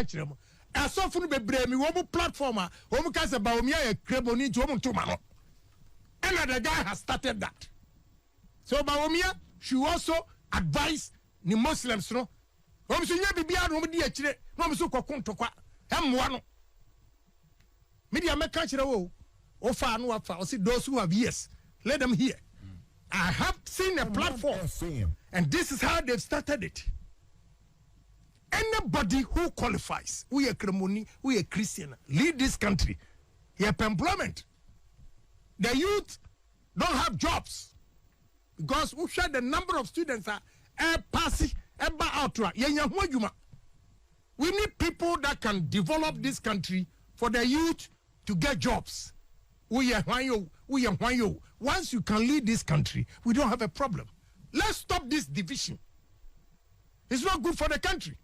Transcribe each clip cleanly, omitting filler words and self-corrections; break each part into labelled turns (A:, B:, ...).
A: catch them. As often be brave me one platform, home cast a Bawumia Creboni to Mano. And the guy has started that. So Bawumia should also advise the Muslims, no. Home so you be no dear chile, no so cocoon to qua. One media make catch the woe. Or far no or see those who have years. Let them hear. I have seen a platform, and this is how they've started it. Anybody who qualifies, we are Kremoni, we are Christian, lead this country. You have employment. The youth don't have jobs because we share the number of students are passing out. We need people that can develop this country for the youth to get jobs. We are once you can lead this country, we don't have a problem. Let's stop this division. It's not good for the country.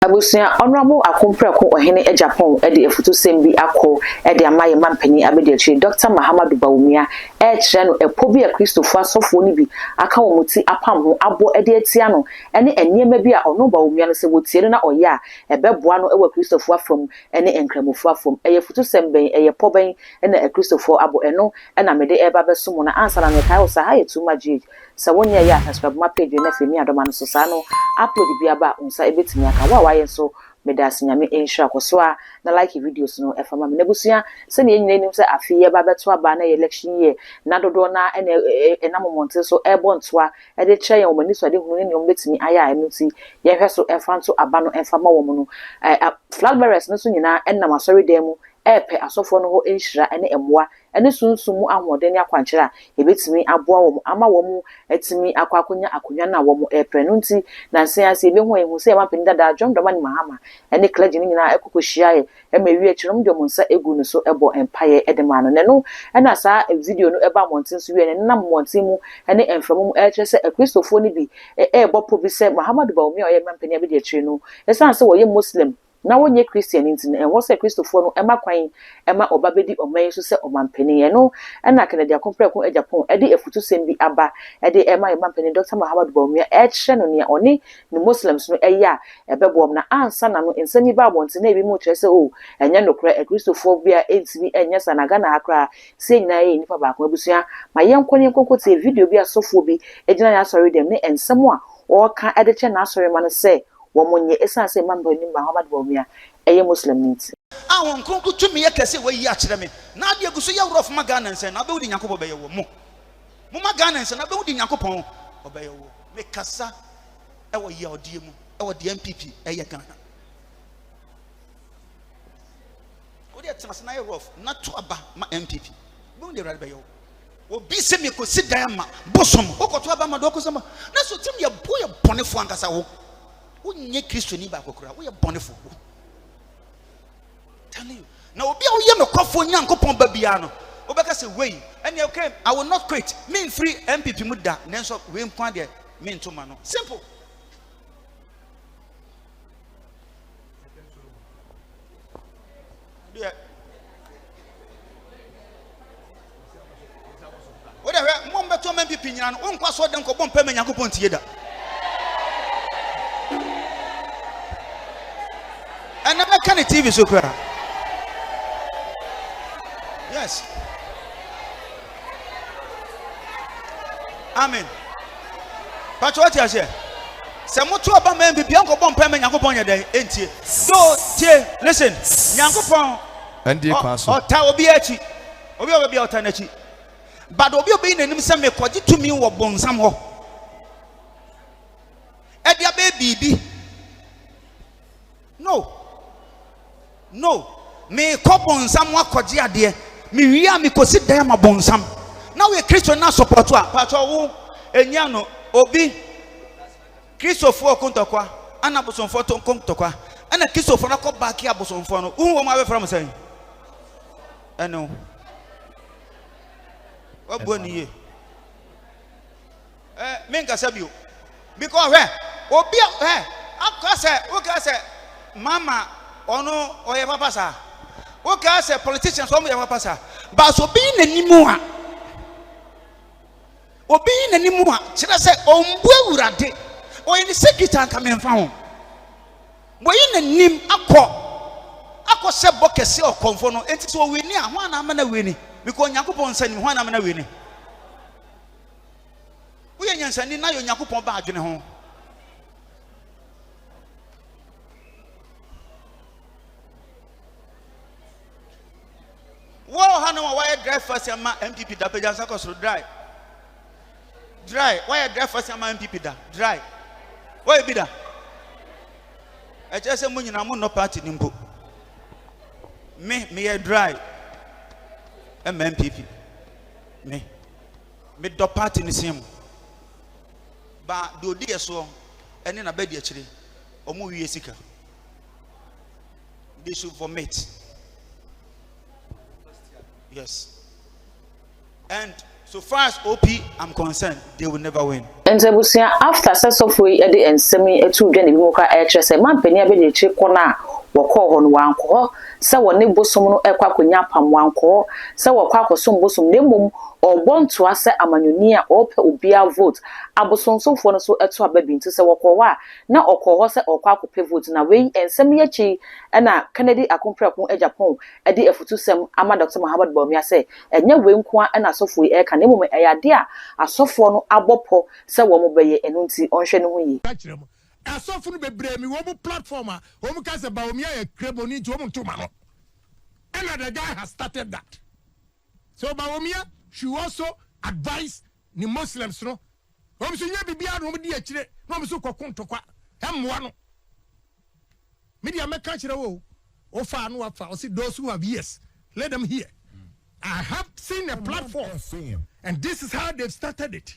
B: Abusia honorable akompreko ohene Agyapong e de efutu sembi akọ e de amaye mampani abediachi Dr. Bawumia e kire no epobi a Christopher asofo ni bi aka wo muti apam ho abo e de atia no ene eniema bi a ono Bawumia no se wotiere na oye a ebeboa no e wa Christopher afom ene enkramofo afom e yefutu semben e ye poben ene e Christopher abo eno ena mede e ba beso na answer na mekai wo sa ha yetu maji sa wonya ya subscribe ma page na femi adoma no so sa no upload bi aba unsa ebetimi aka wa so medas nyame ensure akoso na like videos no efama me nebusua se ne nyina nim se afiye ba beto aba na election year na dodo na na momonte so ebontoa e de kire yan omani so de hunu ne ombetimi aya enuti ye hwe so efanto aba no efama wo mu no flag bearers no so nyina enam asori dem mu epe asofo no ho enhyira ene emmoa ene sunsumu ahoden ya kwankyera ebetimi aboa wo ama wo mu etimi akwakonya akonya na wo mu epre no nti na nsenase ebe ho ehu se mampeni dada John Domani Mahama ene clergy nyina ekokohyia ye emawie chirom de monsa egu no so ebo empire edema no ne no ena sa video no eba montin so wie ne nam montin mu ene enframu mu e kyerese Christopher ni bi ebo probi se Muhammad Bawumia oye mampeni abedi akire no esan se wo ye Muslim na wonye Christian nti na enwo se Christopher no ema kwan ema obabedi oman so se omampeni ye no ena Kennedy akompreko Agyapong edi efutu sembi aba edi ema mampeni Dr. Bawumia e kire no ne oni ni Muslims no eya ebebom na ansa na no ensani ba bonte na ebi mu kire se o enye nokra Christopher bia entimi enye sanaga na akra se nyina ye nipa ba ko abusua ma yenkonko te video bi asofo bi ejina ya sorry dem ne ensemo a o ka edeche na sorry man se womonye esanse mambo ni Muhammad Bawumia eye Muslim nti
C: awon kronko tumi ye kese we yi akire me na de guso ye wrof magana nse na be wudi Yakobon be ye wo mo magana nse na be wudi Yakobon obe ye wo me kasa e wo ye odie mu e wo de MPP eye Ghana odi atmas na ye wrof na to aba ma MPP be wudi rad be ye wo obi se me ko sidan ma bosom okoto aba ma do okosama na so tim ye boye bonefo ankasa wo unye Kristo ni ba kokora wo ye bonefo tell you now obi a wo ye mekofo Nyankopon ba bia no obeka say wey and okay I will not quit me free MPP mu da nenso we nkwa de me ntoma no simple yeah oda we mo mbeto MPP nyina no onkwa so de nkobon pa me Nyankopon tie da and never can TV so cry. Yes. Amen. But what you say? Some more about men be Bianco Bon Payment Yakopon your day, ain't you? So, listen, Yankopon and dear pastor, or Tower Biachi, or we will be alternative. But Obi being in himself, me quite to me or bon somehow. At your baby. No, me couple someone kojia dear. Me ria me kosi dem abonsam. Now we Christian na support wa. Pastor wo enyano obi Christopher kontokwa. Ana bosonfo to kontokwa. Ana Christopher na ko back ya bosonfo no. Wo ma be from say. Eno. Wa bo ni ye. Me nka sabio. Because obi akase mama ono oye papa sa o ka say politicians o mo papa sa but so be nanimu a obi n'anim a kyerɛ sɛ ɔmbu awurade ɔyɛ ne secretary anka memfa ho boyi n'anim akɔ sɛ bɔ kɛse ɔkɔmfo no enti sɛ ɔweni a ho ana ama na weni because Onyankopɔn nsa nim ho ana ama na weni woyɛ nyansani na yɛ Onyankopɔn ba adwene ho wo ha no why drive first ama MPP da pagya nsa kɔ soro dry why drive first ama MPP da dry why bi da ɛkyɛ sɛ mo nyina mo no party nimpo me yɛ dry MPP me do party ni sim ba do di eso ɛne na bɛdi akyire ɔmo wie sika they should vomit. Yes. And so far as OP I'm concerned, they will never win.
B: And Zebusia, after successfully at the end, semi a 2 Jenny Moka actress, a man penny a chick corner, or call on one call, so one neighbor some equacunyapam one call, so a quack or some bosom nemum, or born to us a manunia or obia vote. Aboson so for so at to baby to say walk now or call horse or quack pay vote in a way and semi a chi and a Kennedy a compre upon Agyapong a day of 2 sem ama Dr. Muhammad Bawumia say, and no way and a software air can name a idea a soft one abopo. Se wo mo beye enunti onhwe ne ho yi
A: asofo no bebre mi wo mo platform a wo mo ka se Bawumia ye kreboni nti wo mo ntoma no and the guy has started that so Bawumia she also advise the Muslims no wo mo so nya bibia no mo di akire no mo so kokontokwa emmoa no media meka kire wo o fa no afa o see those who have ears let them hear. I have seen a platform and this is how they've started it.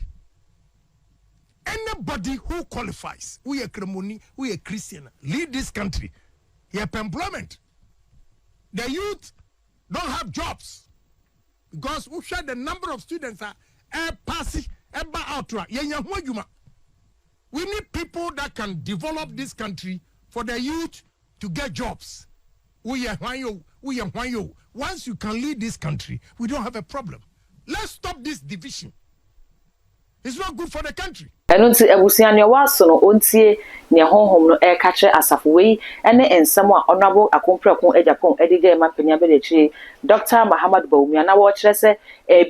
A: Anybody who qualifies, we are Kremoni, we are Christian, lead this country. You have employment. The youth don't have jobs because we share the number of students are passing out. We need people that can develop this country for the youth to get jobs. We are once you can lead this country, we don't have a problem. Let's stop this division. It's not good for the country.
B: Enunti ebusia ne waso no ontie ne honhom no e ka kire asafo wei ene ensem a honorable akompreko Agyapong edige mapenya be de chire Dr. Muhammad Bawumia na wo kire se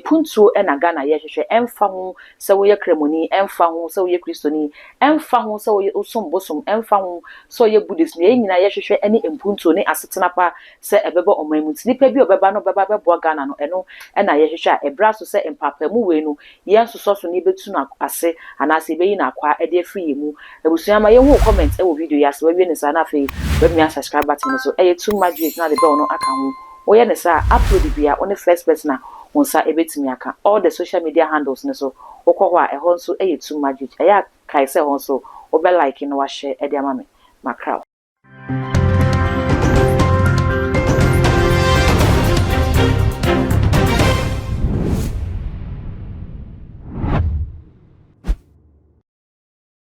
B: puntuo e na Ghana ye hwehwe emfa ho se wo ye kremoni emfa ho se wo ye kristoni emfa ho se wo ye osombosom emfa ho so ye buddhist ne nyina ye hwehwe ene empuntuo ne asetena pa se ebebe omamu nipa bi obeba no beba bebo Ghana no eno e na ye hwehwe a ebra so se empapa mu wei no ye nsoso so ne betu na ase anase be yi na kwa e de free mu ebusuama ye hu comment e wo video ya se we ne sa na fe we mi subscribe button so e too much na the bell no aka ho wo ye ne sa upload bia on the first person na onsa ebetimi aka all the social media handles ne so wokọ ho a e ho so e too much e ya kai se ho so wo be like no wa share e de ama me macra